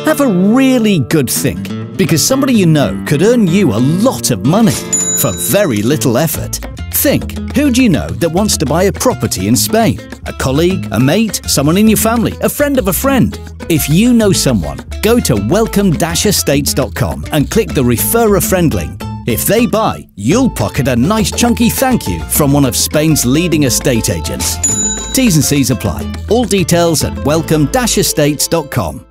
Have a really good think, because somebody you know could earn you a lot of money for very little effort. Think, who do you know that wants to buy a property in Spain? A colleague, a mate, someone in your family, a friend of a friend? If you know someone, go to welcome-estates.com and click the Refer a Friend link. If they buy, you'll pocket a nice chunky thank you from one of Spain's leading estate agents. T's and C's apply. All details at welcome-estates.com.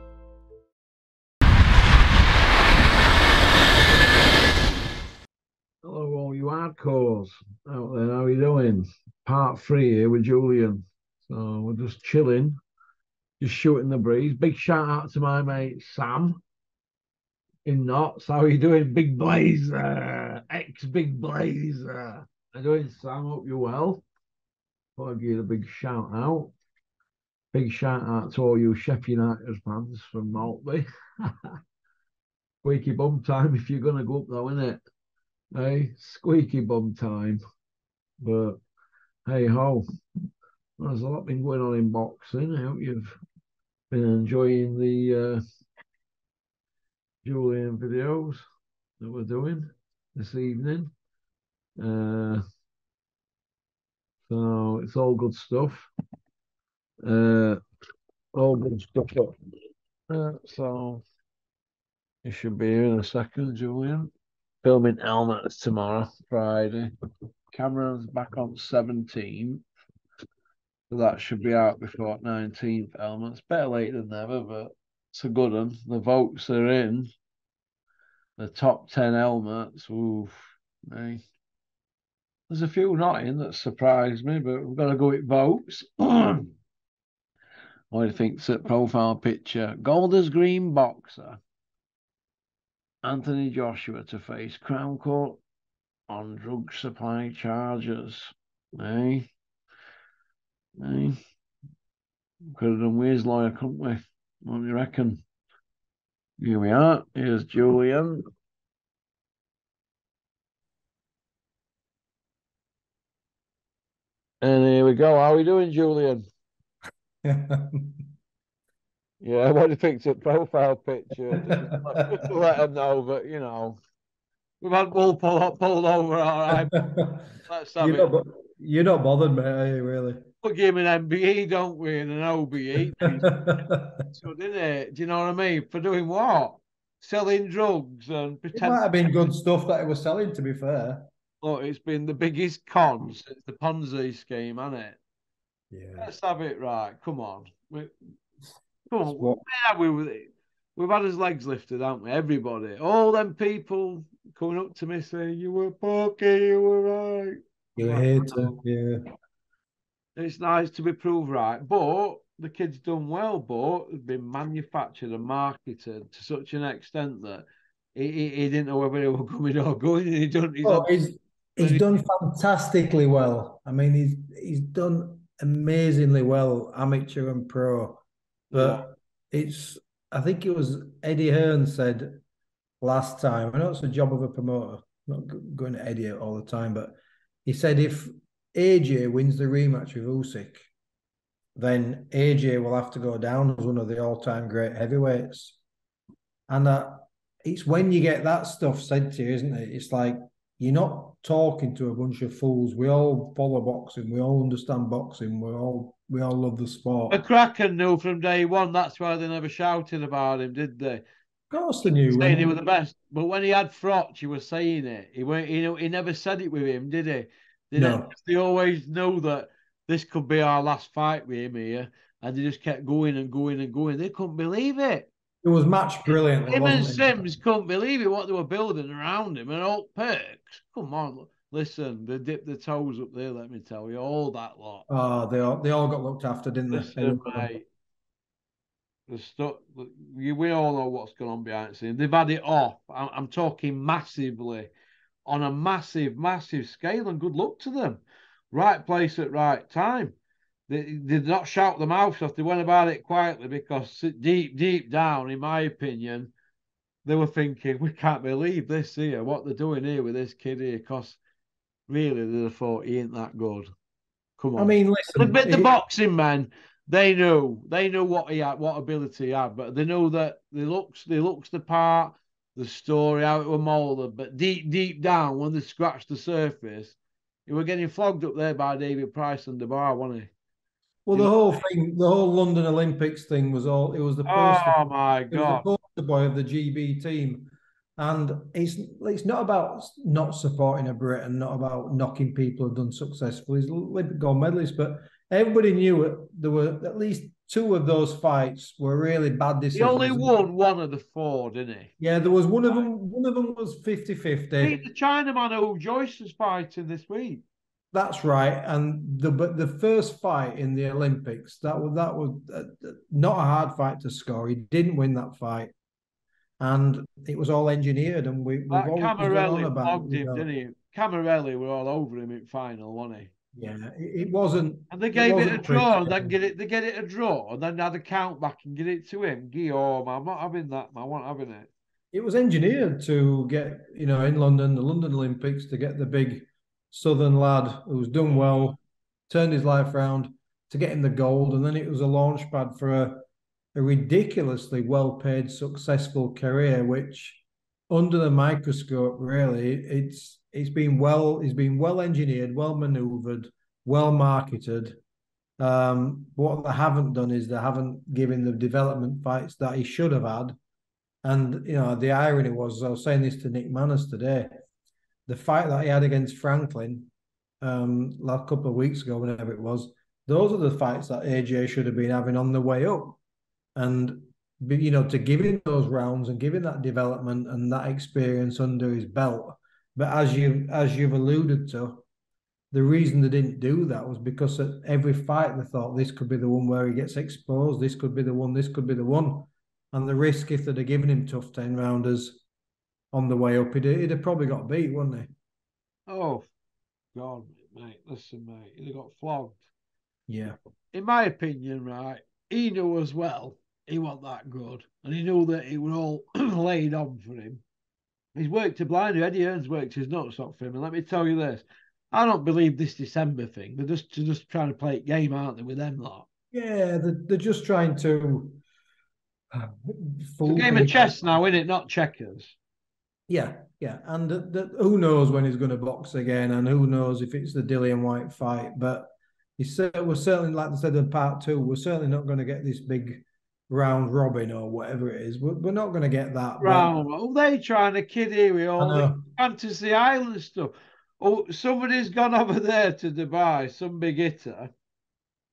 Hello, all you hardcores out there. How are you doing? Part 3 here with Julian. So we're just chilling, just shooting the breeze. Big shout out to my mate Sam in Knots. How are you doing, Big Blazer? Ex-Big Blazer. How you doing, Sam? Hope you're well. Thought I'd give you a big shout out. Big shout out to all you Sheffield United fans from Maltby. Squeaky bum time if you're going to go up, though, innit? Hey, squeaky bum time. But hey ho, there's a lot been going on in boxing. I hope you've been enjoying the Julian videos that we're doing this evening. So it's all good stuff. All good stuff. So you should be here in a second, Julian. Filming helmets tomorrow, Friday. Camera's back on 17th. So that should be out before 19th helmets. Better late than never, but it's a good one. The votes are in. The top 10 helmets. Oof. Hey. There's a few not in that surprised me, but we've got to go with votes. What do you think? Profile picture. Golders Green boxer. Anthony Joshua to face Crown Court on drug supply charges. Hey. Hey. Could have done with his lawyer, couldn't we? What do you reckon? Here we are. Here's Julian. And here we go. How are we doing, Julian? Yeah, what do you think's a profile picture? Just to let them know, but you know, we've had wool pulled over, all right. Let's have it. You're not bothered, mate, are you, really? We'll give him an MBE, don't we, and an OBE. So, didn't it? Do you know what I mean? For doing what? Selling drugs and pretending. It might have been good stuff that it was selling, to be fair. Look, it's been the biggest con since the Ponzi scheme, hasn't it? Yeah. Let's have it right. Come on. Come on. Where are we with it? We've had his legs lifted, haven't we? Everybody. All them people coming up to me saying, you were pokey, you were right. You're a hater, yeah. It's nice to be proved right, but the kid's done well, but it's been manufactured and marketed to such an extent that he didn't know whether he was coming or going. He's done fantastically well. I mean, he's done amazingly well, amateur and pro. But I think it was Eddie Hearn said last time, I know it's the job of a promoter, not going to Eddie all the time, but he said if AJ wins the rematch with Usyk, then AJ will have to go down as one of the all-time great heavyweights. And it's when you get that stuff said to you, isn't it? It's like you're not talking to a bunch of fools. We all follow boxing. We all understand boxing. We all love the sport. The Kraken knew from day one. That's why they never shouted about him, did they? Of course they knew. Saying he was the best. But when he had Frotch, he was saying it. He never said it with him, did he? They always knew that this could be our last fight with him here. And they just kept going and going and going. They couldn't believe it. It was matched brilliantly. Him and Sims couldn't believe it, what they were building around him. And all Perks, come on, listen, they dipped their toes up there, let me tell you, all that lot. Oh, they all got looked after, didn't they? Listen, mate, we all know what's going on behind the scenes. They've had it off. I'm talking massively, on a massive, massive scale, and good luck to them. Right place at right time. They did not shout their mouths off. They went about it quietly because deep down, in my opinion, they were thinking, we can't believe this here, what they're doing here with this kid here, because really, they thought he ain't that good. Come on. I mean, listen. Admit the boxing, man. They knew what he had, what ability he had, but they know that they looks the part, the story, how it was molded. But deep down, when they scratched the surface, he were getting flogged up there by David Price and the bar, wasn't he? Well, He the was, whole thing, the whole London Olympics thing was all. oh my It was the God! poster boy of the GB team, and it's not about not supporting a Brit and not about knocking people who've done successfully. He's Olympic gold medalist, but everybody knew it. There were at least two of those fights were really bad He only decisions. won one of the four, didn't he? Yeah, there was one of them. One of them was 50-50. Beat the Chinaman who Joyce was fighting this week. That's right. And the first fight in the Olympics, that was not a hard fight to score. He didn't win that fight, and it was all engineered. And we've That always gone on Camarelli about, flogged him, didn't he? Camarelli were all over him in final, wasn't he? yeah, it wasn't. And they It gave it a wasn't pretty. draw, and then they get it a draw, and then had a count back and get it to him. Guillaume, I'm not having that, man. I want having it. It was engineered to get, in London, the London Olympics, to get the big Southern lad who's done well, turned his life around, to get him the gold, and then it was a launch pad for a ridiculously well-paid, successful career, which under the microscope, really, it's been well engineered, well maneuvered, well marketed. What they haven't done is they haven't given the development fights that he should have had. And the irony was, I was saying this to Nick Manners today, the fight that he had against Franklin last couple of weeks ago, whenever it was, those are the fights that AJ should have been having on the way up. And to give him those rounds and give him that development and that experience under his belt. But as you've alluded to, the reason they didn't do that was because at every fight they thought this could be the one where he gets exposed, this could be the one, this could be the one. And the risk, if they'd have given him tough 10-rounders on the way up, he'd have probably got beat, wouldn't he? Oh, God, mate. Listen, mate. He got flogged. Yeah. In my opinion, right, he knew as well he wasn't that good. And he knew that it was all laid on for him. He's worked a blinder. Eddie Hearn's worked his nuts off for him. And let me tell you this. I don't believe this December thing. They're just trying to play a game, aren't they, with them lot? Yeah, they're just trying to It's a game of chess now, isn't it? Not checkers. Yeah, and who knows when he's going to box again, and who knows if it's the Dillian White fight. But we're certainly, like I said in part two, we're certainly not going to get this big round robin or whatever it is. We're not going to get that. Round. Oh, they trying to kid here with all the Fantasy Island stuff. Oh, somebody's gone over there to Dubai, some big hitter,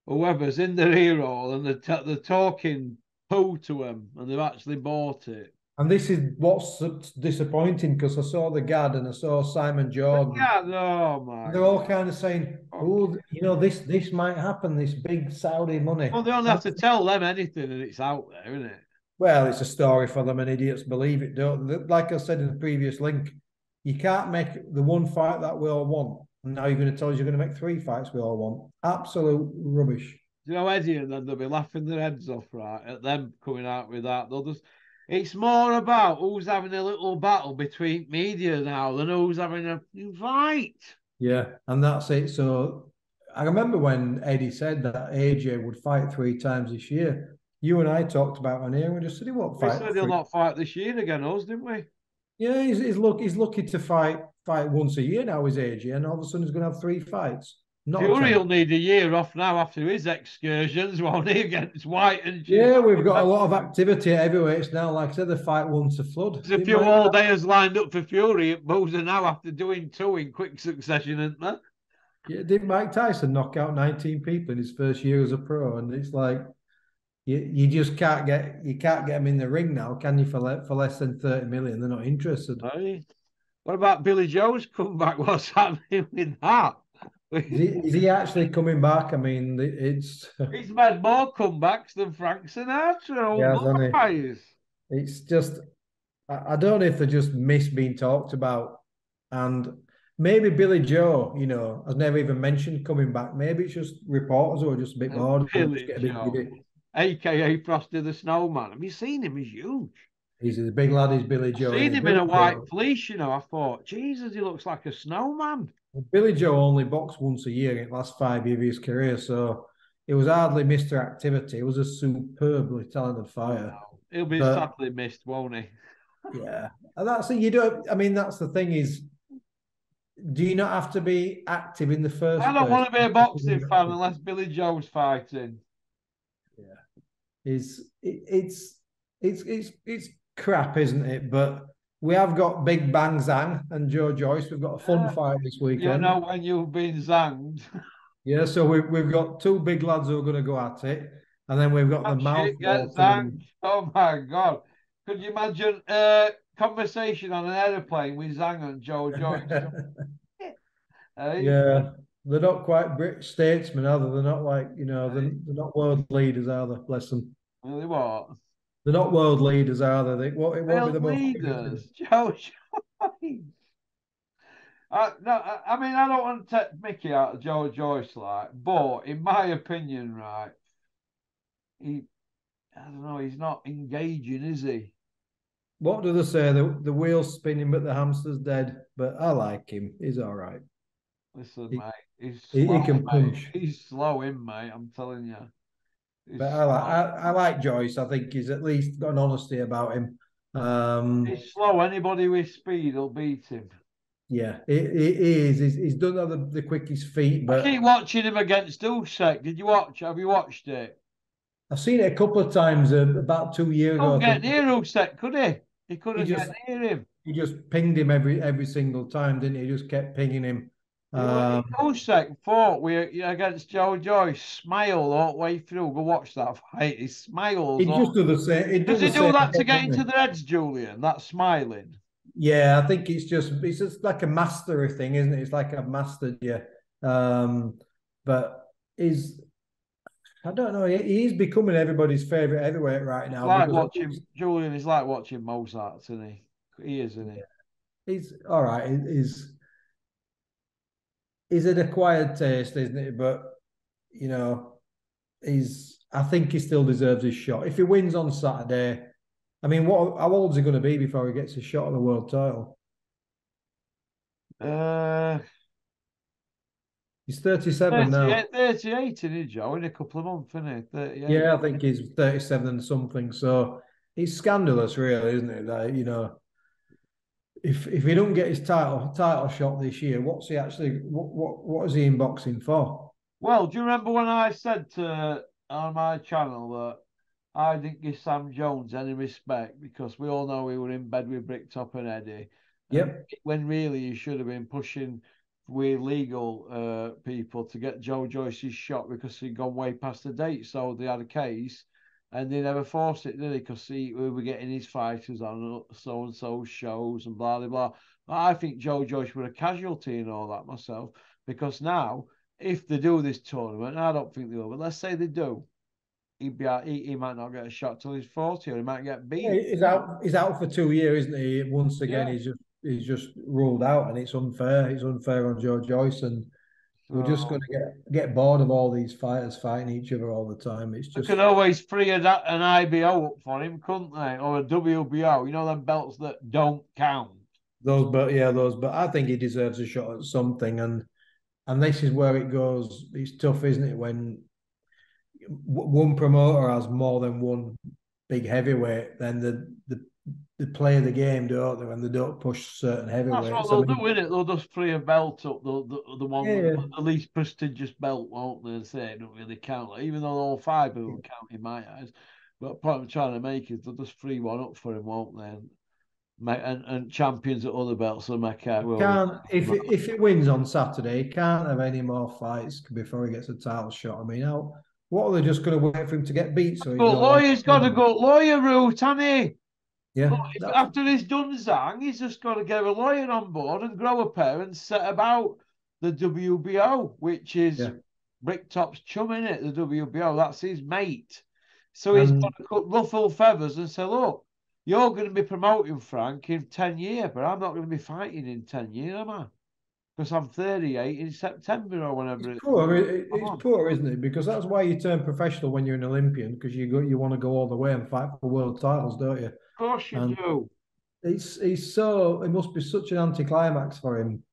whoever's in their ear hole, and they're talking poo to them, and they've actually bought it. And this is what's disappointing, because I saw the Gad and I saw Simon Jordan. Yeah, oh my! They're all kind of saying, "Oh, this might happen. This big Saudi money." Well, they only have to tell them anything, and it's out there, isn't it? Well, it's a story for them, and idiots believe it. Don't. Like I said in the previous link, you can't make the one fight that we all want, and now you're going to tell us you're going to make 3 fights we all want. Absolute rubbish. Eddie and then they'll be laughing their heads off, right, at them coming out with that. It's more about who's having a little battle between media now than who's having a fight. Yeah, and that's it. So I remember when Eddie said that AJ would fight 3 times this year. You and I talked about on here, and we just said he won't fight. We said he'll not fight this year again, us, didn't we? Yeah, he's lucky to fight once a year now, is AJ, and all of a sudden he's going to have 3 fights. Fury'll need a year off now after his excursions, won't he, against White and Jim? Yeah, we've got a lot of activity at heavyweights now. Like I said, the fight once a flood. There's a few all-dayers lined up for Fury at Boozer now after doing 2 in quick succession, isn't there? Yeah, did Mike Tyson knock out 19 people in his first year as a pro? And it's like you just can't get them in the ring now, can you? For less than 30 million, they're not interested. Hey. What about Billy Joe's comeback? What's happening with that? Is he actually coming back? I mean, he's made more comebacks than Frank Sinatra. Yeah, it's just, I don't know if they just miss being talked about, and maybe Billy Joe, has never even mentioned coming back. Maybe it's just reporters who are just a bit bored. Billy Joe, aka Frosty the Snowman. Have you seen him? He's huge. He's a big lad. He's Billy Joe. I've seen him in a white fleece. I thought, Jesus, he looks like a snowman. Billy Joe only boxed once a year in the last 5 years of his career, so It was hardly Mr. Activity. It was a superbly talented fighter. He'll be But sadly missed, won't he? yeah, and that's it. You don't. I mean, that's the thing is, do you not have to be active in the I first don't place? want to be a boxing fan unless Billy Joe's fighting. Yeah, it's crap, isn't it? But we have got Big Bang Zhang and Joe Joyce. We've got a fun fight this You weekend. know when you've been zanged. Yeah, so we've got two big lads who are going to go at it, and then we've got the That mouth shit gets watering. zanged. Oh my God. Could you imagine conversation on an aeroplane with Zhang and Joe Joyce? Hey? Yeah, they're not quite British statesmen, are they? They're not like, they're not world leaders, are they? Bless them. Really what? They're not world leaders, are they? It won't be World the most. leaders. Joe Joyce. No, I mean, I don't want to take Mickey out of Joe Joyce, like, but in my opinion, right, he, I don't know, he's not engaging, is he? What do they say? The wheel's spinning, but the hamster's dead. But I like him. He's all right. Listen, He, mate, he's he slow, can mate. punch. He's slow in, mate. I'm telling you. But He's I like Joyce. I think he's at least got an honesty about him. he's slow. Anybody with speed will beat him. Yeah, he is. He's done have the quickest feet, I but keep watching him against Usyk. Did you watch? Have you watched it? I've seen it a couple of times. About 2 years ago, Couldn't I get think near Usyk, could he? He he couldn't get just near him. he just pinged him every single time, didn't he? He just kept pinging him. Usyk fought against Joe Joyce. Smiled all the way through. Go watch that fight. He smiles. He just do the same. He Does do he the do same that to thing, get doesn't into he? their heads, Julian? That smiling. Yeah, I think it's just like a mastery thing, isn't it? It's like I've mastered you. But he's I don't know. He's becoming everybody's favorite heavyweight right It's now like because watching Julian is like watching Mozart, isn't he? He is, isn't he? he's all right. He's an acquired taste, isn't it? But you know, I think he still deserves his shot. If he wins on Saturday, I mean, how old is he going to be before he gets a shot at the world title? Uh, He's 37 now. 38, isn't he, Joe? In a couple of months, isn't he? 38. Yeah, I think he's 37 and something. So it's scandalous, really, isn't it? That, if he don't get his title shot this year, what's he actually what is he in boxing for? Well, do you remember when I said on my channel that I didn't give Sam Jones any respect because we all know we were in bed with Bricktop and Eddie, and Yep. when really he should have been pushing with legal people to get Joe Joyce's shot because he'd gone way past the date, so they had a case, and they never forced it, did they? Because we were getting his fighters on so and so shows and blah blah blah. I think Joe Joyce were a casualty in all that myself because now if they do this tournament, I don't think they will, but let's say they do, he might not get a shot till he's 40 or he might get Yeah, beat. he's out for 2 years, isn't he? Once again, Yeah. he's just ruled out, and it's unfair. It's unfair on Joe Joyce, and we're just going So to get bored of all these fighters fighting each other all the time. It's they just could always free an IBO up for him, couldn't they? Or a WBO, them belts that don't count. but I think he deserves a shot at something, and this is where it goes. It's tough, isn't it, when one promoter has more than one big heavyweight, then they play the game, don't they? When they don't push certain That's what heavyweights. I they'll do, mean, innit? They'll just free a belt up, the one, yeah, the least prestigious belt, won't they? And say it don't really count, like, even though all five will count in my eyes. But the point I'm trying to make is they'll just free one up for him, won't they? And champions at other belts will make out. Well, can't if he wins on Saturday, he can't have any more fights before he gets a title shot. I mean, what are they just going to wait for him to get beat? So he's but no longer. lawyer's got to go lawyer route, hasn't he? Yeah, Look, after he's done Zhang, he's just got to get a lawyer on board and grow a pair and set about the WBO, which is yeah. Bricktop's chum in it. The WBO, that's his mate. So he's And got to ruffle feathers and say, look, you're going to be promoting Frank in 10 years, but I'm not going to be fighting in 10 years, am I? Because I'm 38 in September or whenever it's it poor. come It's on. poor, isn't it? Because that's why you turn professional when you're an Olympian, because you want to go all the way and fight for world titles, don't you? Of course you And do. it must be such an anticlimax for him.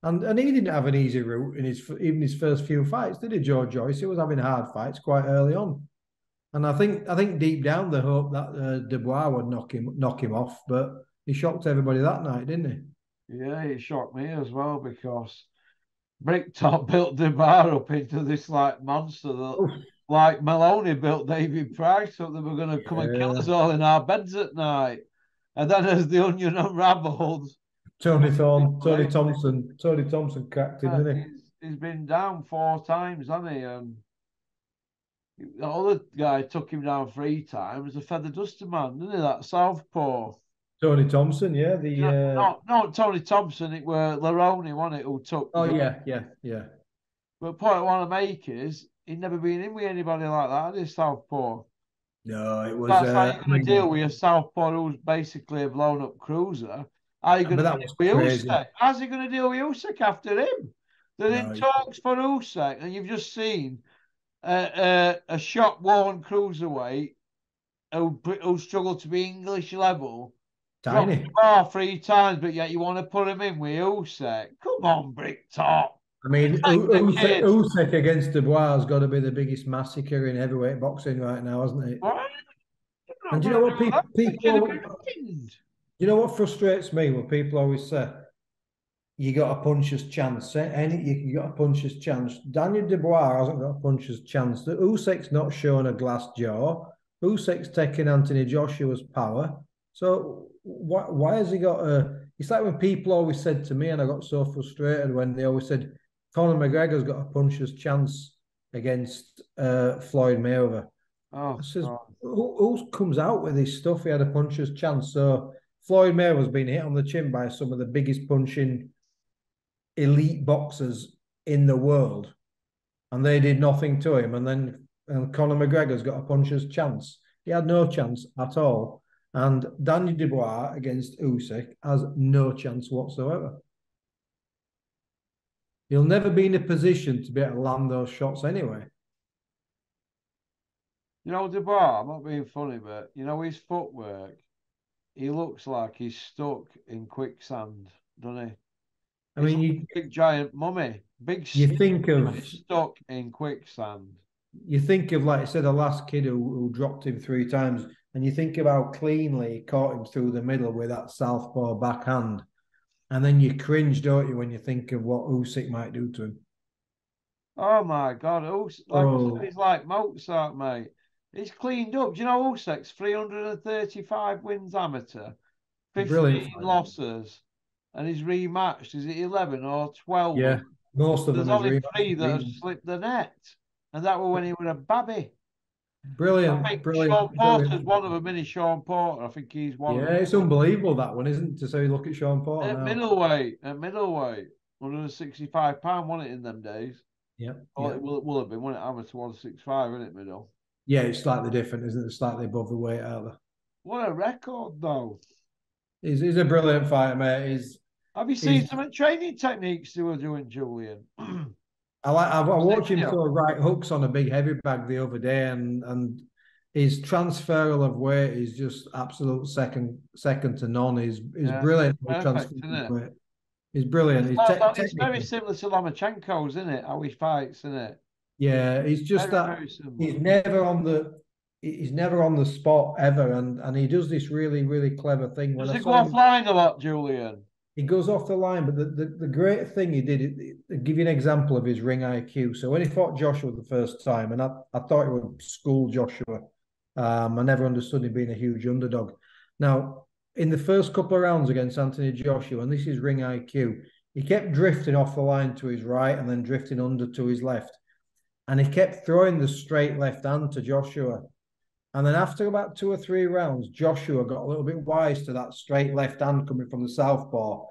And he didn't have an easy route in his first few fights, did he, Joe Joyce? He was having hard fights quite early on. And I think deep down they hoped that Dubois would knock him off, but he shocked everybody that night, didn't he? Yeah, it shocked me as well because Bricktop built Dubois up into this like monster that, like Maloney built David Price up, that were going to come and kill us all in our beds at night. And then as the onion unravelled, Tony Thompson cracked him, didn't he? He's been down 4 times, hasn't he? And the other guy took him down 3 times. The feather duster man, didn't he? That southpaw. Tony Thompson, yeah. No, Tony Thompson. It were Laroni, wasn't it? Who took? Oh yeah. But the point I want to make is he'd never been in with anybody like that, had he, southpaw? No, it was. That's how you're going to deal with a southpaw who's basically a blown up cruiser. How are you going to deal with Usyk? How's he going to deal with Usyk after him? They're in talks for Usyk, and you've just seen a shot-worn cruiserweight who struggled to be English level. Tiny. 3 times, but yet you want to put him in with Usyk. Come on, Bricktop. I mean, Usyk against Dubois has got to be the biggest massacre in heavyweight boxing right now, hasn't it? What? And do you know what people you know what frustrates me when people always say, you got a puncher's chance. You got a puncher's chance. Daniel Dubois hasn't got a puncher's chance. The Usyk's not showing a glass jaw. Usyk's taking Anthony Joshua's power. So why has he got a... It's like when people always said to me, and I got so frustrated when they always said, Conor McGregor's got a puncher's chance against Floyd Mayweather. Oh, I says, who comes out with this stuff? He had a puncher's chance. So Floyd Mayweather's been hit on the chin by some of the biggest punching elite boxers in the world, and they did nothing to him. And Conor McGregor's got a puncher's chance. He had no chance at all. And Daniel Dubois against Usyk has no chance whatsoever. He'll never be in a position to be able to land those shots anyway. You know, Dubois, I'm not being funny, but you know his footwork, he looks like he's stuck in quicksand, doesn't he? I mean, big giant mummy, you think of stuck in quicksand. You think of, like I said, the last kid who dropped him 3 times, and you think of how cleanly he caught him through the middle with that southpaw backhand, and then you cringe, don't you, when you think of what Usyk might do to him? Oh my God, Usyk, he's like Mozart, mate. He's cleaned up. Do you know Usyk's 335 wins amateur, 15 losses, and he's rematched. Is it 11 or 12? Yeah, most of them. There's only 3 that have slipped the net, and that was when he was a babby. Brilliant. I think Sean Porter's one of them, isn't he? Sean Porter. I think he's one. Yeah, it's unbelievable that one, isn't it? To say, look at Sean Porter at middleweight, 165 pound, wasn't it in them days? Yeah. It will have been, wasn't it? Amateur 165, isn't it, middle? Yeah, it's slightly different, isn't it? Slightly above the weight, aren't they? What a record, though. He's a brilliant fighter, mate. Have you seen some training techniques they were doing, Julian? I watched him throw right hooks on a big heavy bag the other day, and his transferal of weight is just absolute second to none. He's brilliant. Perfect, isn't it? He's brilliant. It's very similar to Lomachenko's, isn't it? How he fights, isn't it? Yeah, he's just very he's never on the spot ever, and he does this really, really clever thing. Does he go offline a lot, Julian? He goes off the line, but the great thing he did, I'll give you an example of his ring IQ. So when he fought Joshua the first time, and I thought he would school Joshua, I never understood him being a huge underdog. Now, in the first couple of rounds against Anthony Joshua, and this is ring IQ, he kept drifting off the line to his right and then drifting under to his left. And he kept throwing the straight left hand to Joshua. And then after about 2 or 3 rounds, Joshua got a little bit wise to that straight left hand coming from the southpaw.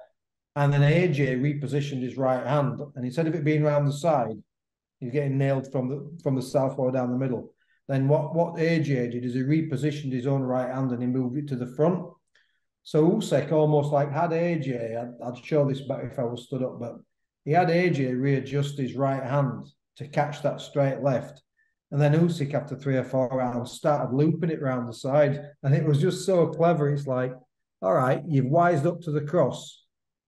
And then AJ repositioned his right hand. And instead of it being around the side, he's getting nailed from the southpaw down the middle. Then what AJ did is he repositioned his own right hand and he moved it to the front. So Usyk almost like had AJ, I'd show this better if I was stood up, but he had AJ readjust his right hand to catch that straight left. And then Usyk, after 3 or 4 rounds, started looping it around the side. And it was just so clever. It's like, all right, you've wised up to the cross.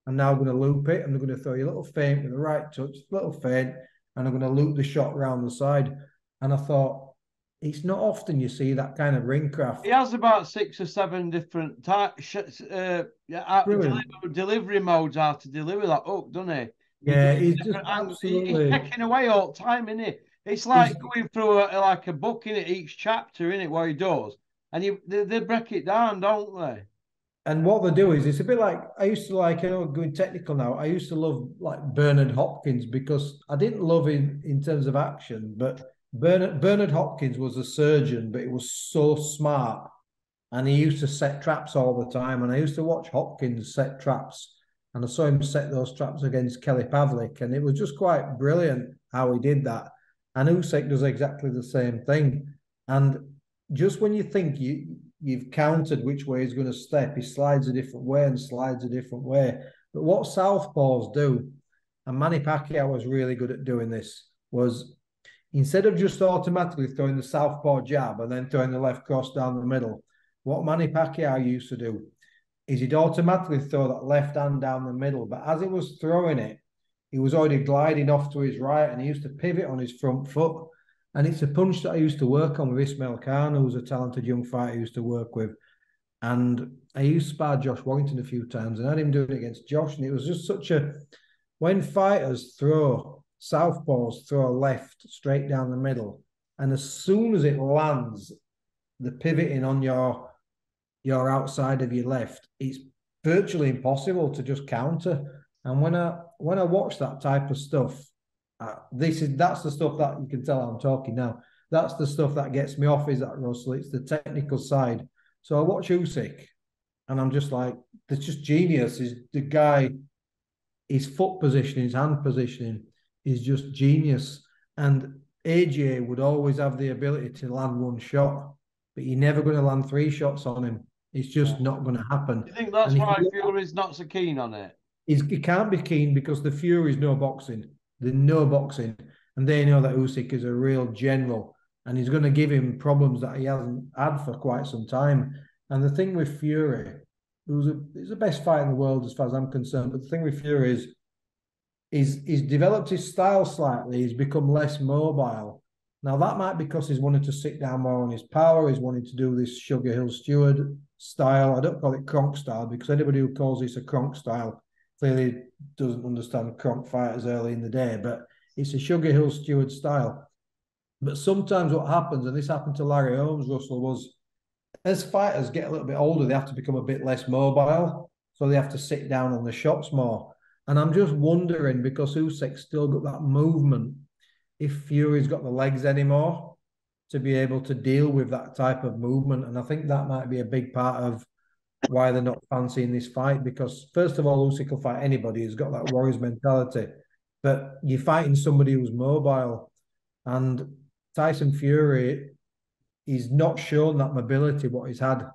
I'm now going to loop it. I'm going to throw you a little feint with the right touch, little feint, and I'm going to loop the shot round the side. And I thought, it's not often you see that kind of ring craft. He has about 6 or 7 different delivery modes how to deliver that hook, doesn't he? Yeah, he's just absolutely. He's checking away all the time, isn't it? It's like going through like a book in it, each chapter in it, what he does, and they break it down, don't they? And what they do is, it's a bit like, I used to like, going technical now. I used to love like Bernard Hopkins, because I didn't love him in terms of action, but Bernard Hopkins was a surgeon, but he was so smart, and he used to set traps all the time. And I used to watch Hopkins set traps, and I saw him set those traps against Kelly Pavlik, and it was just quite brilliant how he did that. And Usyk does exactly the same thing. And just when you think you've countered which way he's going to step, he slides a different way and slides a different way. But what southpaws do, and Manny Pacquiao was really good at doing this, was instead of just automatically throwing the southpaw jab and then throwing the left cross down the middle, what Manny Pacquiao used to do is he'd automatically throw that left hand down the middle. But as he was throwing it, he was already gliding off to his right, and he used to pivot on his front foot. And it's a punch that I used to work on with Ismail Khan, who was a talented young fighter I used to work with. And I used to spar Josh Warrington a few times, and I had him doing it against Josh. And it was just such a... When fighters throw, southpaws throw a left straight down the middle, and as soon as it lands, the pivoting on your outside of your left, it's virtually impossible to just counter. And when I watch that type of stuff, that's the stuff that you can tell I'm talking now. That's the stuff that gets me off, is that, Russell. It's the technical side. So I watch Usyk, and I'm just like, it's just genius. Is the guy, his foot positioning, his hand positioning is just genius. And AJ would always have the ability to land one shot, but you're never going to land 3 shots on him. It's just not going to happen. You think that's why Fury's not so keen on it? He can't be keen because the Fury's no boxing. They're no boxing. And they know that Usyk is a real general, and he's going to give him problems that he hasn't had for quite some time. And the thing with Fury, he's the best fighter in the world as far as I'm concerned, but the thing with Fury is he's developed his style slightly. He's become less mobile. Now, that might be because he's wanted to sit down more on his power. He's wanted to do this Sugar Hill Stewart style. I don't call it Kronk style, because anybody who calls this a Kronk style clearly doesn't understand Kronk fighters early in the day, but it's a Sugar Hill Stewart style. But sometimes what happens, and this happened to Larry Holmes, Russell, was as fighters get a little bit older, they have to become a bit less mobile. So they have to sit down on the shots more. And I'm just wondering, because Usyk's still got that movement, if Fury's got the legs anymore to be able to deal with that type of movement. And I think that might be a big part of why they're not fancying this fight, because first of all, Usyk will fight anybody who's got that warrior's mentality, but you're fighting somebody who's mobile, and Tyson Fury, he's not shown that mobility what he's had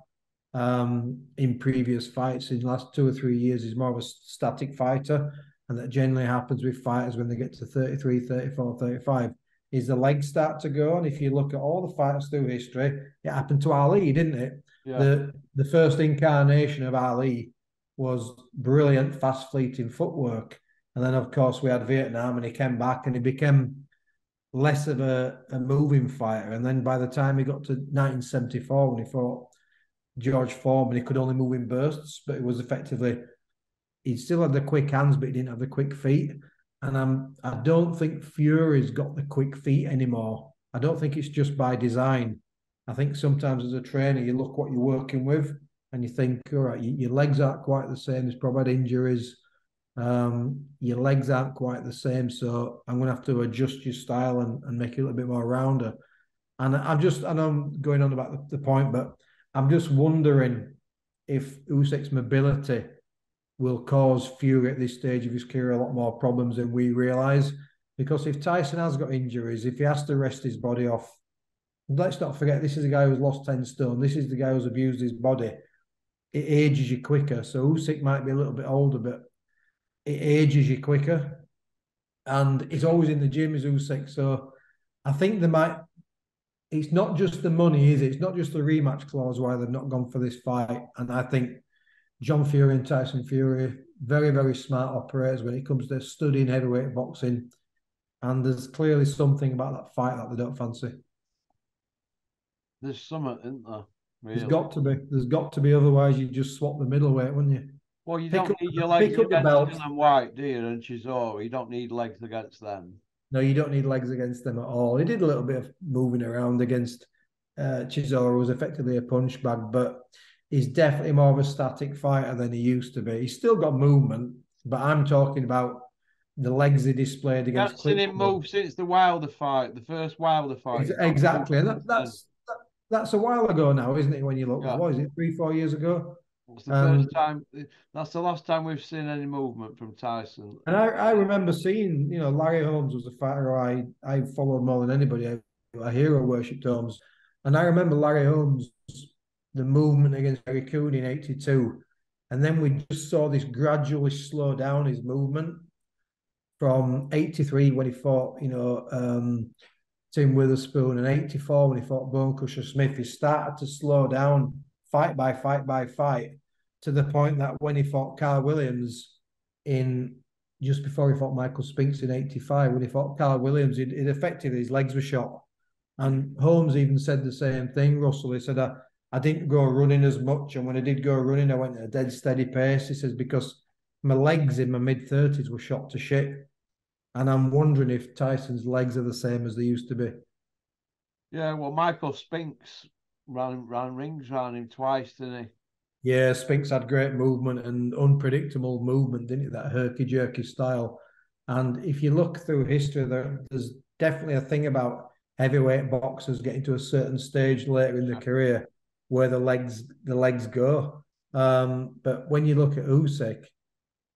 in previous fights. In the last 2 or 3 years, he's more of a static fighter, and that generally happens with fighters when they get to 33, 34, 35. Is the legs start to go, and if you look at all the fighters through history, it happened to Ali, didn't it? Yeah. The first incarnation of Ali was brilliant, fast, fleeting footwork. And then, of course, we had Vietnam, and he came back and he became less of a moving fighter. And then by the time he got to 1974, when he fought George Foreman, he could only move in bursts, but it was effectively, he still had the quick hands, but he didn't have the quick feet. And I don't think Fury's got the quick feet anymore. I don't think it's just by design. I think sometimes as a trainer, you look what you're working with and you think, all right, your legs aren't quite the same. He's probably had injuries. Your legs aren't quite the same. So I'm going to have to adjust your style and make it a little bit more rounder. And I know I'm going on about the point, but I'm just wondering if Usyk's mobility will cause Fury at this stage of his career a lot more problems than we realise. Because if Tyson has got injuries, if he has to rest his body off, let's not forget, this is a guy who's lost 10 stone. This is the guy who's abused his body. It ages you quicker. So Usyk might be a little bit older, but it ages you quicker. And he's always in the gym, is Usyk. So I think it's not just the money, is it? It's not just the rematch clause why they've not gone for this fight. And I think John Fury and Tyson Fury, very, very smart operators when it comes to studying heavyweight boxing. And there's clearly something about that fight that they don't fancy. There's something, isn't there? Really? There's got to be. There's got to be. Otherwise, you just swap the middleweight, wouldn't you? Well, you don't need your legs pick up the against belt. Dylan White, do you? And Chisora, you don't need legs against them. No, you don't need legs against them at all. He did a little bit of moving around against Chisora, who was effectively a punch bag, but he's definitely more of a static fighter than he used to be. He's still got movement, but I'm talking about the legs he displayed against. I've seen him move since the Wilder fight, the first Wilder fight. Exactly, and that's a while ago now, isn't it? When you look, yeah. What is it, 3-4 years ago? It's the first time. That's the last time we've seen any movement from Tyson. And I remember seeing, Larry Holmes was a fighter I followed more than anybody. I hero worshipped Holmes, and I remember Larry Holmes, the movement against Gary Cooney in '82, and then we just saw this gradually slow down his movement from '83 when he fought, Tim Witherspoon, and '84 when he fought Bone Crusher Smith. He started to slow down fight by fight by fight to the point that when he fought Carl Williams just before he fought Michael Spinks in '85, when he fought Carl Williams, it effectively his legs were shot. And Holmes even said the same thing, Russell. He said, I didn't go running as much, and when I did go running, I went at a dead steady pace. He says, because my legs in my mid-30s were shot to shit. And I'm wondering if Tyson's legs are the same as they used to be. Yeah, well, Michael Spinks ran rings around him twice, didn't he? Yeah, Spinks had great movement and unpredictable movement, didn't he? That herky-jerky style. And if you look through history, there's definitely a thing about heavyweight boxers getting to a certain stage later in their career where the legs go. But when you look at Usyk,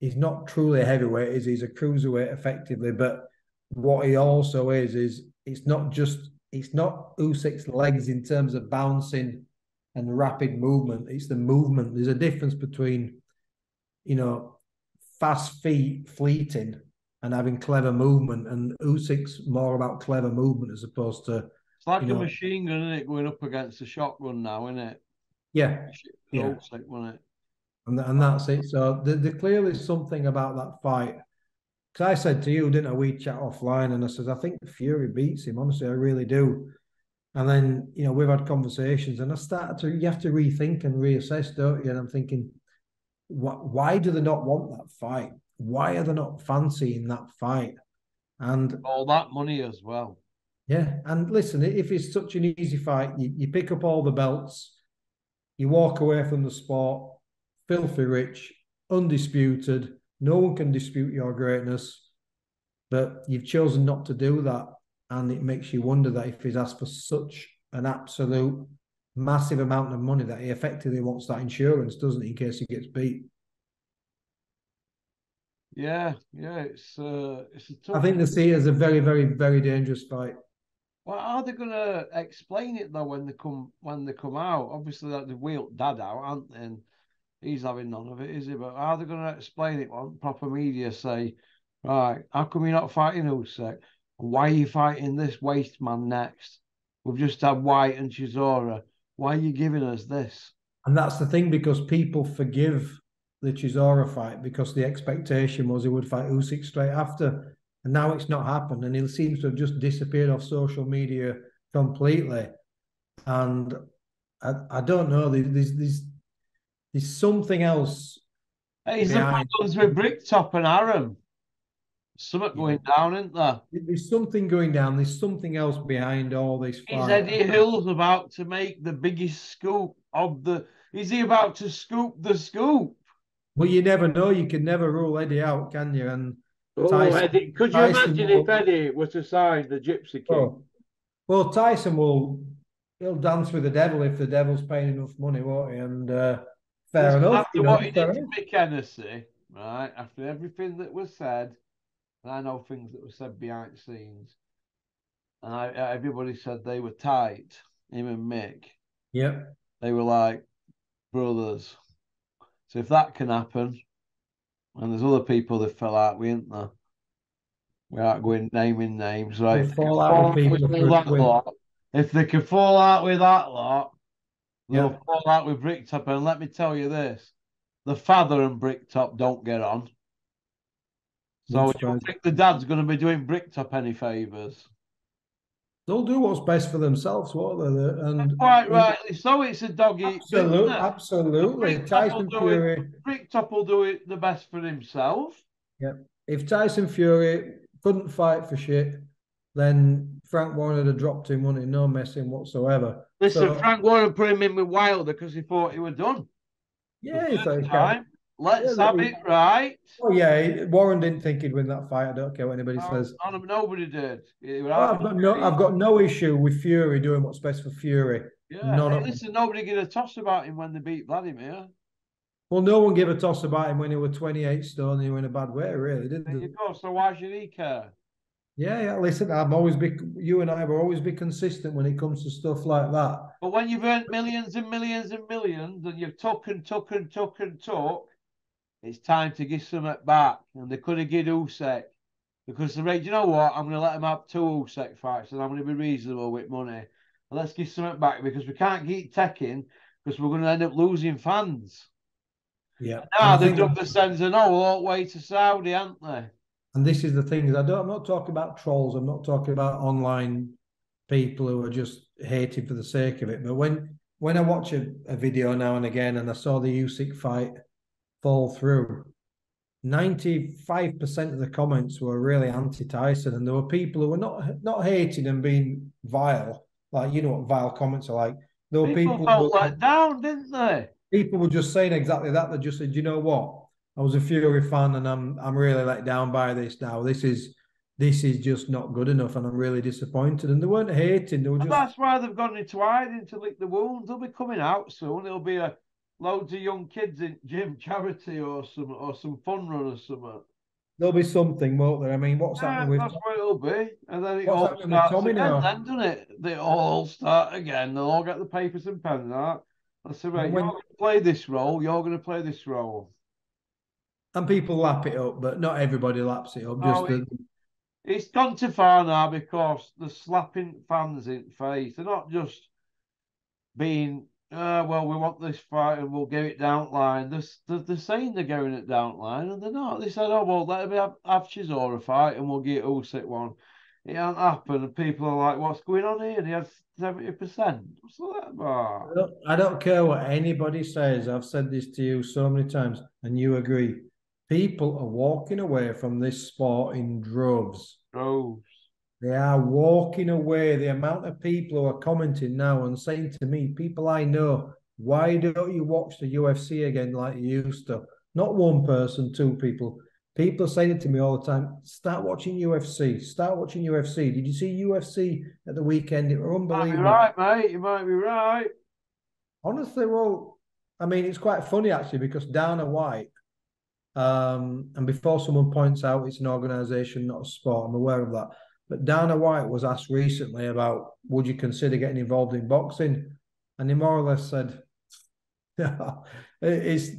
he's not truly a heavyweight, he's a cruiserweight effectively. But what he also is it's not Usyk's legs in terms of bouncing and rapid movement. It's the movement. There's a difference between, fast feet, fleeting, and having clever movement. And Usyk's more about clever movement as opposed to. It's like a machine gun, isn't it? Going up against a shotgun now, isn't it? Yeah. Usyk, wasn't it? And that's it. So there clearly something about that fight. Because I said to you, didn't I? We chat offline, and I said, I think Fury beats him. Honestly, I really do. And then, we've had conversations, and you have to rethink and reassess, don't you? And I'm thinking, why do they not want that fight? Why are they not fancying that fight? And all that money as well. Yeah. And listen, if it's such an easy fight, you pick up all the belts, you walk away from the sport, filthy rich, undisputed. No one can dispute your greatness, but you've chosen not to do that. And it makes you wonder that if he's asked for such an absolute massive amount of money that he effectively wants that insurance, doesn't he, in case he gets beat? Yeah, it's a tough. I think they see it as a very, very, very dangerous fight. Well, are they going to explain it though when they come out? Obviously, that they've wheeled Dad out, aren't they? And he's having none of it, is he? But are they going to explain it? When proper media say, right, how come you're not fighting Usyk? Why are you fighting this waste man next? We've just had White and Chisora. Why are you giving us this? And that's the thing, because people forgive the Chisora fight because the expectation was he would fight Usyk straight after. And now it's not happened. And he seems to have just disappeared off social media completely. And I don't know. There's something else. Hey, he's the problems with Bricktop and Aram. Something going down, isn't there? There's something going down. There's something else behind all this fight. Is Eddie Hill's about to make the biggest scoop of the... Is he about to scoop the scoop? Well, you never know. You can never rule Eddie out, can you? And Tyson, Eddie, could you imagine if Eddie were to sign the Gypsy King? Well, Tyson he'll dance with the devil if the devil's paying enough money, won't he? And fair enough. After what he did to Mick Hennessy, right, after everything that was said, and I know things that were said behind the scenes, and everybody said they were tight, him and Mick. Yeah. They were like brothers. So if that can happen, and there's other people that fell out with, isn't there? We aren't going naming names, right? If they can fall out with that lot, they'll fall out with Bricktop. And let me tell you this, the father and Bricktop don't get on. So Wouldn't you surprise me. think the dad's going to be doing Bricktop any favours? They'll do what's best for themselves, won't they? And Quite rightly so. It's a dog eat business. absolutely. Tyson Fury. Bricktop will do it the best for himself. Yeah. If Tyson Fury couldn't fight for shit, then Frank Warren would have dropped him, wouldn't he? No messing whatsoever. Listen, So Frank Warren put him in with Wilder because he thought he was done. The yeah, he thought first he can. time. Let's Yeah, have it right. oh yeah, Warren didn't think he'd win that fight. I don't care what anybody says. Nobody did. Well, I've got no issue with Fury doing what's best for Fury. Yeah. None Hey, of listen, nobody gave a toss about him when they beat Vladimir. Well, no one gave a toss about him when he was 28 stone and he was in a bad way, really, did There they? you go. So why should he care? Yeah, yeah. Listen, you and I will always be consistent when it comes to stuff like that. But when you've earned millions and millions and millions and you've took and took and took and took, it's time to give something back. And they could have given Usyk because the rate, you know what? I'm going to let them have two Usyk fights and I'm going to be reasonable with money. And let's give something back because we can't keep taking because we're going to end up losing fans. Yeah. Now they've done the sense of no, all the way to Saudi, haven't they? And this is the thing is I'm not talking about trolls. I'm not talking about online people who are just hating for the sake of it. But when I watch a video now and again and I saw the Usyk fight fall through, 95% of the comments were really anti-Tyson, and there were people who were not hating and being vile, like you know what vile comments are like. There were People people who felt were let down, didn't they? people were just saying exactly that. They just said, you know what? I was a Fury fan, and I'm really let down by this now. This is just not good enough, and I'm really disappointed. And they weren't hating; they were And just that's why they've gone into hiding to lick the wounds. They'll be coming out soon. There'll be loads of young kids in gym charity or some fun run or something. there'll be something, won't there? I mean, Yeah, that's what it'll be. And then it what's all happening with starts Tommy again, now? then, doesn't it? They all start again. They'll all get the papers and pens out. I say, right, And you're when going to play this role. You're going to play this role. and people lap it up, but not everybody laps it up. Oh, Just the it's gone too far now because they're slapping fans in the face. They're not just being, well, we want this fight and we'll get it down line. They're saying they're going it down line and they're not. They said, oh, well, let me have Chisora a fight and we'll get Usyk one. It hasn't happened. And people are like, what's going on here? He has 70%. What's that about? I don't care what anybody says. I've said this to you so many times, and you agree. People are walking away from this sport in droves. Oh, They are walking away. The amount of people who are commenting now and saying to me, people I know, why don't you watch the UFC again like you used to? Not one person, two people. People are saying it to me all the time. Start watching UFC. Start watching UFC. Did you see UFC at the weekend? It was might be unbelievable. right, mate. You might be right. Honestly, well, I mean, it's quite funny actually because Dana White, and before someone points out it's an organisation, not a sport, I'm aware of that. But Dana White was asked recently about would you consider getting involved in boxing, and he more or less said, there's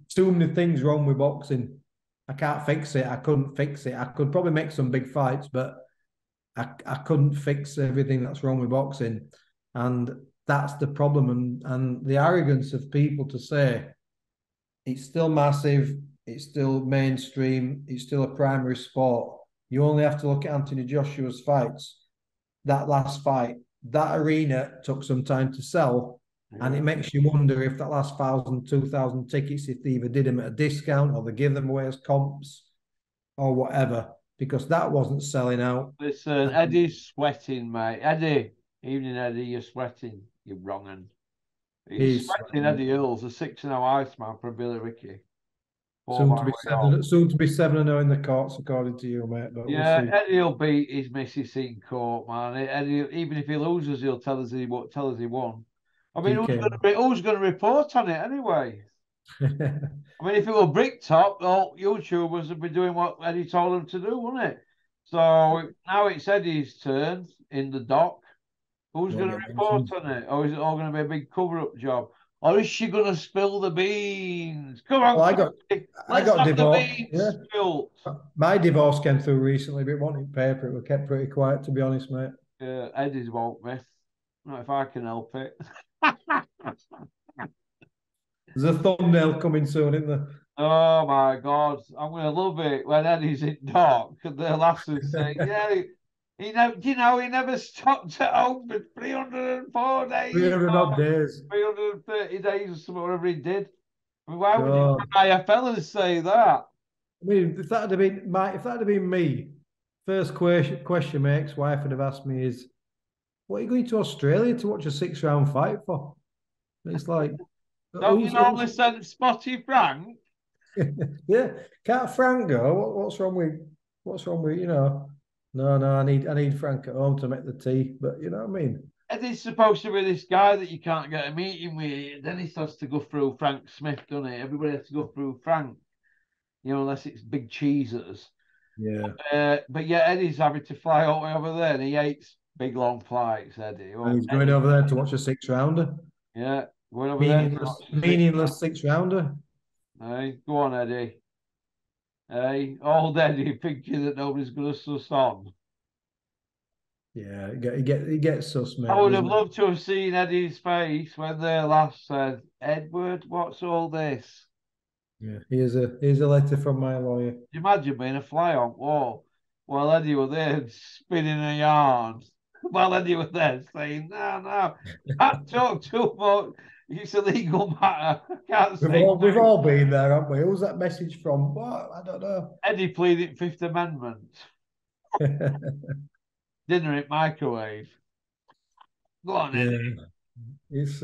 too many things wrong with boxing. I can't fix it. I couldn't fix it. I could probably make some big fights, but I couldn't fix everything that's wrong with boxing. And that's the problem. And the arrogance of people to say it's still massive, it's still mainstream, it's still a primary sport. You only have to look at Anthony Joshua's fights. That last fight, that arena took some time to sell. Yeah. And it makes you wonder if that last 1,000, 2,000 tickets, if they either did them at a discount or they give them away as comps or whatever, because that wasn't selling out. Listen, Eddie's sweating, mate. Eddie, evening, Eddie, you're sweating. You're wrong. And he's sweating. Eddie Earls, a 6-0 Iceman for Billy Ricky. Soon to be 7-0 in the courts, according to you, mate. But yeah, we'll Eddie will beat his missus in court, man. Eddie, even if he loses, he'll tell us he won. I mean, who's going to report on it anyway? I mean, if it were Bricktop, all YouTubers would be doing what Eddie told them to do, wouldn't it? So now it's Eddie's turn in the dock. Who's going to report on it? Or is it all going to be a big cover-up job? Or is she going to spill the beans? Come on, well, I got divorced. Yeah. My divorce came through recently, but it wasn't paper. It was kept pretty quiet, to be honest, mate. Yeah, Eddie's won't be. Not if I can help it. There's a thumbnail coming soon, isn't there? Oh my God, I'm gonna love it when Eddie's in dock and the lasses say, "Yeah, he never, he never stopped at home for 304 days, 300 odd or days. 330 days, or something, whatever he did." I mean, why would you God. IFLers say that? I mean, if that had been me, first question my ex-wife would have asked me is, "What are you going to Australia to watch a 6 round fight for?" And it's like, Don't you who's normally send Spotty Frank? yeah, can't Frank go? What's wrong with No, I need Frank at home to make the tea. But you know what I mean? Eddie's supposed to be this guy that you can't get a meeting with. Then he starts to go through Frank Smith, doesn't he? Everybody has to go through Frank, unless it's big cheeses. Yeah. But yeah, Eddie's having to fly all the way over there, and he hates big long flights. Eddie, And well, he's going Eddie, over there to watch a 6 rounder. yeah, going over there to Meaningless, watch the six. meaningless 6 rounder. Hey, go on, Eddie. Hey, old Eddie, thinking that nobody's going to suss on. Yeah, it gets sus, I mate, would have doesn't it? loved to have seen Eddie's face when they last said, "Edward, what's all this?" Yeah. Here's a letter from my lawyer. You imagine being a fly on wall while Eddie was there spinning a yarn, while Eddie was there saying, "No, no, can't talk too much. It's a legal matter. I can't We've say all we've too." all been there, haven't we? Who's that message from? What? I don't know. Eddie pleaded Fifth Amendment. Dinner in microwave. Go on, Yeah. Eddie. It's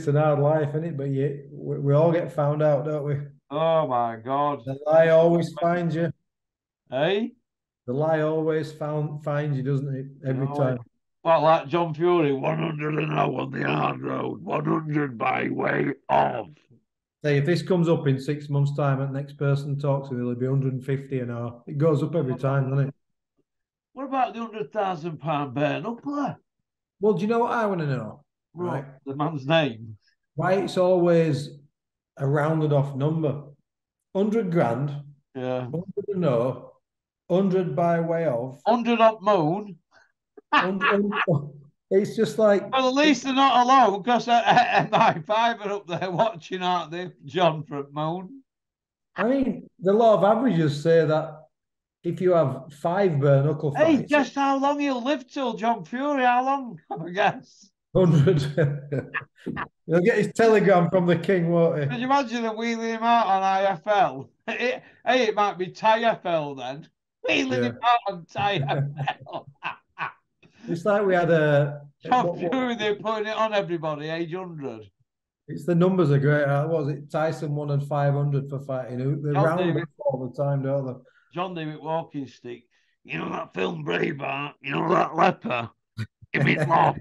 an hard life, isn't it? But yeah, we all get found out, don't we? Oh my God. The lie always finds you. Hey? The lie always finds you, doesn't it? Every Oh, time. well, like John Fury, 100 and 0 on the hard road, 100 by way of. Say if this comes up in 6 months' time and the next person talks to me, it'll be 150 an hour. It goes up every time, doesn't it? What about the £100,000 bare knuckler? Well, do you know what I want to know? Right? What? The man's name. Why it's always a rounded off number. 100 grand, Yeah. 100 and no, 100 by way of. 100 up moon. 100, it's just like, Well, at least they're not alone because MI5 are up there watching, aren't they? John from Moon. I mean, the law of averages say that if you have 5 bare knuckle Hey, fights, guess how long he'll live till John Fury? How long? I guess. 100. He'll get his telegram from the king, won't Could he? you imagine them wheeling him out on IFL? It might be TIFL then. Wheeling Yeah. him out on TIFL. It's like we had a. John Fury, they're putting it on everybody, age 100. It's the numbers are great. What was it? Tyson wanted 500 for fighting. They John round David, up all the time, don't they? John David Walking Stick. You know that film Braveheart? You know that leper? Give me loft.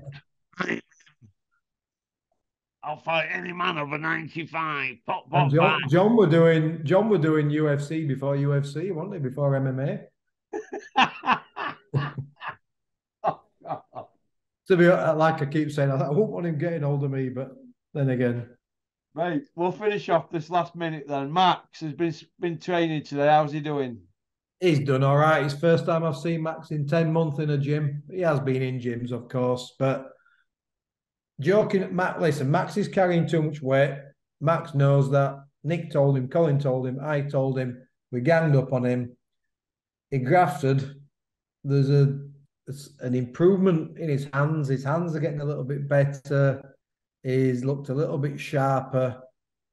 I'll fight any man over 95. Pop, And pop, bang. John were doing UFC before UFC, weren't they? Before MMA. Oh, God. To be like I keep saying, I won't want him getting hold of me, but then again, Right, we'll finish off this last minute then. Max has been training today. How's he doing? he's done all right. It's first time I've seen Max in 10 months in a gym. He has been in gyms, of course, but joking, listen, Max is carrying too much weight. Max knows that. Nick told him, Colin told him, I told him. We ganged up on him. He grafted. There's an improvement in his hands. His hands are getting a little bit better. He's looked a little bit sharper.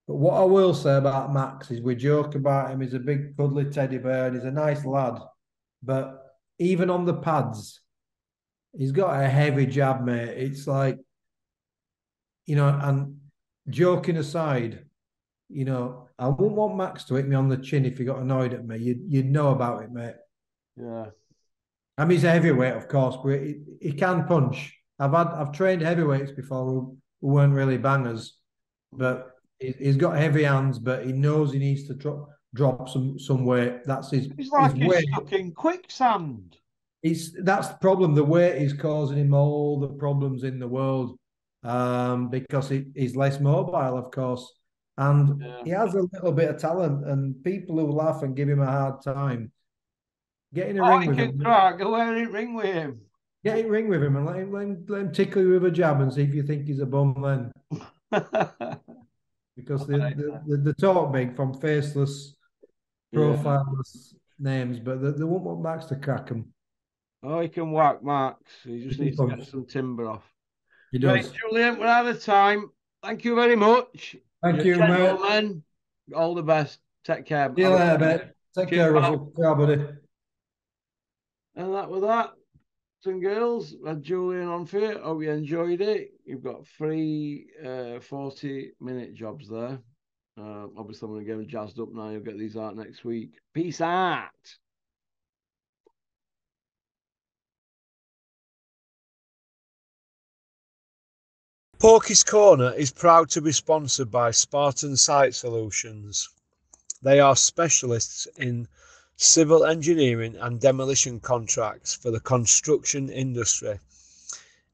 But what I will say about Max is we joke about him. He's a big cuddly teddy bear and he's a nice lad. But even on the pads, he's got a heavy jab, mate. It's like, and joking aside, I wouldn't want Max to hit me on the chin if he got annoyed at me. You'd know about it, mate. Yeah. I mean, he's a heavyweight, of course, but he can punch. I've trained heavyweights before who weren't really bangers, but he's got heavy hands, but he knows he needs to drop some weight. That's his He's like his he's weight. stuck in quicksand. That's the problem. The weight is causing him all the problems in the world, because he's less mobile, of course, and he has a little bit of talent. And people who laugh and give him a hard time, get in a ring with him. Go wear it ring with him. Get in ring with him and let him tickle you with a jab and see if you think he's a bum then. because they talk big from faceless, profileless names, but they won't want Max to crack them. Oh, he can whack Max. He just needs to get some timber off. He Right, does. Julian, we're out of time. Thank you very much. Thank You're you, a mate. gentleman. All the best. Take care. See you later, mate. Take care, pal. Russell. Ciao, buddy. And that was that. And girls, we had Julian on for you. Hope you enjoyed it. You've got 3 40-minute jobs there. Obviously, I'm going to get them jazzed up now. You'll get these out next week. Peace out. Porky's Corner is proud to be sponsored by Spartan Site Solutions. They are specialists in civil engineering and demolition contracts for the construction industry.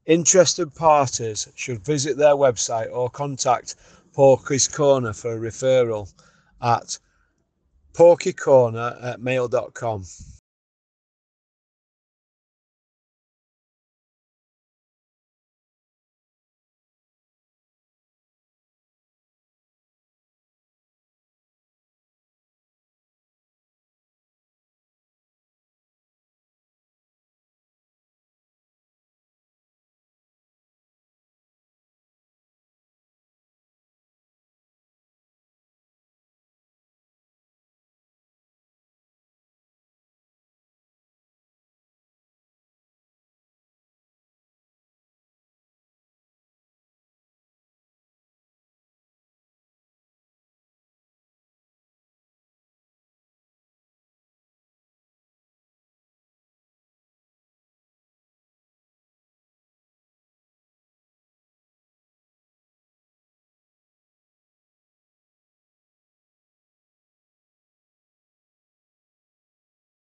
Interested parties should visit their website or contact Porky's Corner for a referral at porkycorner@mail.com.